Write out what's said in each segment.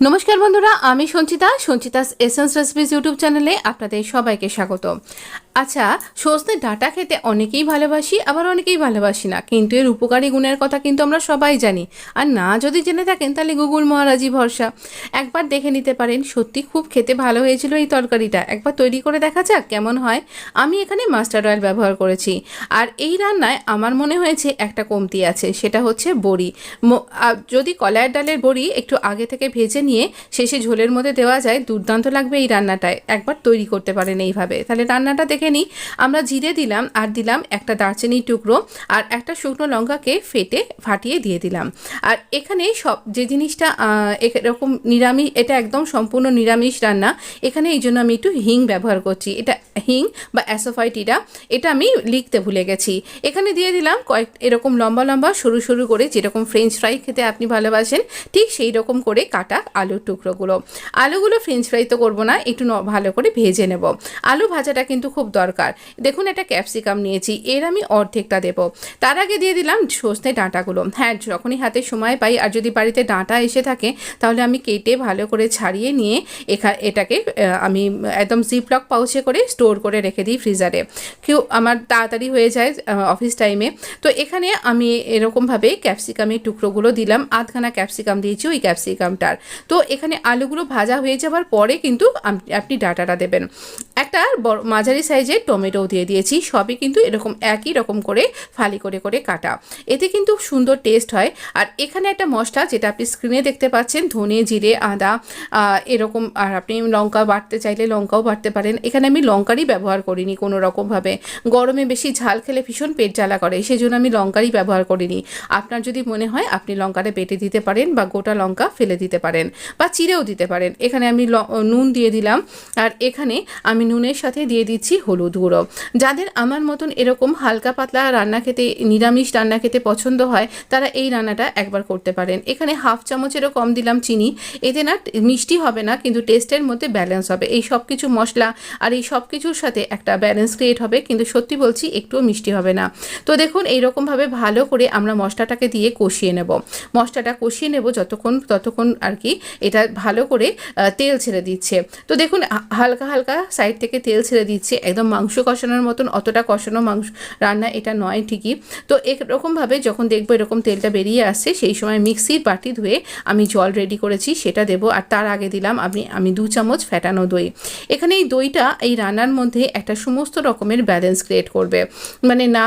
নমস্কার বন্ধুরা, আমি সঞ্চিতাস এসেন্স রেসিপিস ইউটিউব চ্যানেলে আপনাদের সবাইকে স্বাগত। আচ্ছা, সজনে ডাঁটা খেতে অনেকেই ভালোবাসি, আবার অনেকেই ভালোবাসি না, কিন্তু এর উপকারী গুণের কথা কিন্তু আমরা সবাই জানি। আর না যদি জেনে থাকেন তাহলে গুগল মহারাজই ভরসা। একবার দেখে নিতে পারেন, সত্যি খুব খেতে ভালো হয়েছিল এই তরকারিটা। একবার তৈরি করে দেখা যাক কেমন হয়। আমি এখানে মাস্টার্ড অয়েল ব্যবহার করেছি। আর এই রান্নায় আমার মনে হয়েছে একটা কমতি আছে, সেটা হচ্ছে বড়ি। যদি কলাইয়ের ডালের বড়ি একটু আগে থেকে ভেজে নিয়ে শেষে ঝোলের মধ্যে দেওয়া যায়, দুর্দান্ত লাগবে এই রান্নাটায়। একবার তৈরি করতে পারেন এইভাবে। তাহলে রান্নাটা দেখে নিই। আমরা জিরে দিলাম, আর দিলাম একটা দারচিনির টুকরো, আর একটা শুকনো লঙ্কাকে ফাটিয়ে দিয়ে দিলাম। আর এখানে সব যে জিনিসটা এরকম নিরামিষ, এটা একদম সম্পূর্ণ নিরামিষ রান্না। এখানে এই জন্য আমি একটু হিং ব্যবহার করছি। এটা হিং বা অ্যাসোফাইটিডা, এটা আমি লিখতে ভুলে গেছি। এখানে দিয়ে দিলাম এরকম লম্বা লম্বা সরু সরু করে, যেরকম ফ্রেঞ্চ ফ্রাই খেতে আপনি ভালোবাসেন ঠিক সেই রকম করে কাটা আলুর টুকরোগুলো। আলুগুলো ফ্রেঞ্চ ফ্রাই তো করবো না, একটু ভালো করে ভেজে নেব। আলু ভাজাটা কিন্তু খুব দরকার। দেখুন, একটা ক্যাপসিকাম নিয়েছি, এর আমি অর্ধেকটা দেব। তার আগে দিয়ে দিলাম সজনে ডাঁটাগুলো। হ্যাঁ, যখনই হাতে সময় পাই, আর যদি বাড়িতে ডাঁটা এসে থাকে তাহলে আমি কেটে ভালো করে ছাড়িয়ে নিয়ে এটাকে আমি একদম জিপলক পাউচে করে স্টোর করে রেখে দিই ফ্রিজারে। আমার তাড়াতাড়ি হয়ে যায় অফিস টাইমে। তো এখানে আমি এরকমভাবে ক্যাপসিকামের টুকরোগুলো দিলাম, আধখানা ক্যাপসিকাম দিয়েছি ওই ক্যাপসিকামটার। তো এখানে আলুগুলো ভাজা হয়ে যাওয়ার পরে কিন্তু আপনি ডাঁটাটা দেবেন। একটা মাঝারি সাইজের টমেটো দিয়ে দিয়েছি, সবই কিন্তু এরকম একই রকম করে ফালি করে করে কাটা। এতে কিন্তু সুন্দর টেস্ট হয়। আর এখানে একটা মশলা, যেটা আপনি স্ক্রিনে দেখতে পাচ্ছেন, ধনে, জিরে, আদা এরকম। আর আপনি লঙ্কা বাটতে চাইলে লঙ্কাও বাটতে পারেন। এখানে আমি লঙ্কারই ব্যবহার করিনি কোনো রকমভাবে। গরমে বেশি ঝাল খেলে ভীষণ পেট জ্বালা করে, সেই জন্য আমি লঙ্কারই ব্যবহার করিনি। আপনার যদি মনে হয় আপনি লঙ্কাটা বেটে দিতে পারেন, বা গোটা লঙ্কা ফেলে দিতে পারেন, বা চিড়েও দিতে পারেন। এখানে আমি নুন দিয়ে দিলাম, আর এখানে আমি নুনের সাথে দিয়ে দিচ্ছি হলুদ গুঁড়ো। যাদের আমার মতন এরকম হালকা পাতলা রান্না খেতে, নিরামিষ রান্না খেতে পছন্দ হয়, তারা এই রান্নাটা একবার করতে পারেন। এখানে হাফ চামচেরও কম দিলাম চিনি। এতে না মিষ্টি হবে না, কিন্তু টেস্টের মধ্যে ব্যালেন্স হবে। এই সব কিছু মশলা আর এই সব কিছুর সাথে একটা ব্যালেন্স ক্রিয়েট হবে, কিন্তু সত্যি বলছি একটুও মিষ্টি হবে না। তো দেখুন, এইরকমভাবে ভালো করে আমরা মশলাটাকে দিয়ে কষিয়ে নেব। মশলাটা কষিয়ে নেব ততক্ষণ আর কি এটা ভালো করে তেল ছেড়ে দিচ্ছে। তো দেখুন, হালকা হালকা সাইড থেকে তেল ছেড়ে দিচ্ছে। একদম মাংস কষানোর মতন অতটা কষানো মাংস রান্না এটা নয় ঠিকই। তো এরকমভাবে যখন দেখবো এরকম তেলটা বেরিয়ে আসছে, সেই সময় মিক্সির বাটি ধুয়ে আমি জল রেডি করেছি সেটা দেবো। আর তার আগে দিলাম আমি 2 চামচ ফ্যাটানো দই। এখানে এই দইটা এই রান্নার মধ্যে একটা সমস্ত রকমের ব্যালেন্স ক্রিয়েট করবে, মানে না,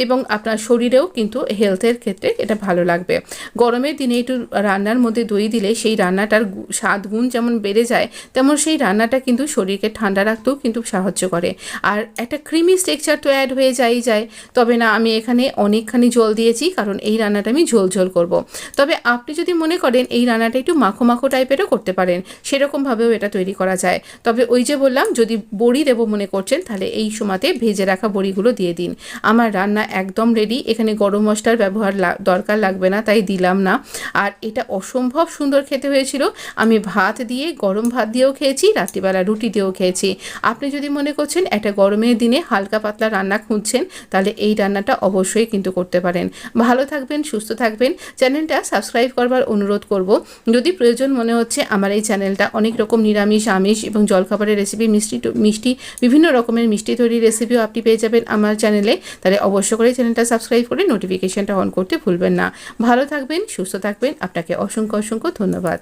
এবং আপনার শরীরেও কিন্তু হেলথের ক্ষেত্রে এটা ভালো লাগবে। গরমের দিনে একটু রান্নার মধ্যে দই দিলে সেই রান্নাটার স্বাদ গুণ যেমন বেড়ে যায়, তেমন সেই রান্নাটা কিন্তু শরীরকে ঠান্ডা রাখতেও কিন্তু সাহায্য করে। আর একটা ক্রিমি টেক্সচার তো অ্যাড হয়ে যায়। তবে না, আমি এখানে অনেকখানি জল দিয়েছি, কারণ এই রান্নাটা আমি ঝোল ঝোল করব। তবে আপনি যদি মনে করেন এই রান্নাটা একটু মাখো মাখো টাইপেরও করতে পারেন, সেরকমভাবেও এটা তৈরি করা যায়। তবে ওই যে বললাম, যদি বড়ি দেবো মনে করছেন, তাহলে এই সময়তে ভেজে রাখা বড়িগুলো দিয়ে দিন। আমার রান্না একদম রেডি। এখানে গরম মশলার ব্যবহার দরকার লাগবে না, তাই দিলাম না। আর এটা অসম্ভব সুন্দর খেতে হয়েছিল। আমি ভাত দিয়ে, গরম ভাত দিয়েও খেয়েছি, রাত্রিবেলা রুটি দিয়েও খেয়েছি। আপনি যদি মনে করছেন একটা গরমের দিনে হালকা পাতলা রান্না খুঁজছেন, তাহলে এই রান্নাটা অবশ্যই কিন্তু করতে পারেন। ভালো থাকবেন, সুস্থ থাকবেন। চ্যানেলটা সাবস্ক্রাইব করবার অনুরোধ করব। যদি প্রয়োজন মনে হচ্ছে, আমার এই চ্যানেলটা অনেক রকম নিরামিষ, আমিষ এবং জলখাবারের রেসিপি, মিষ্টি বিভিন্ন রকমের মিষ্টি তৈরির রেসিপিও আপনি পেয়ে যাবেন আমার চ্যানেলে। তাহলে অবশ্য করে চ্যানেলটা সাবস্ক্রাইব করে নোটিফিকেশনটা অন করতে ভুলবেন না। ভালো থাকবেন, সুস্থ থাকবেন। আপনাকে অসংখ্য ধন্যবাদ।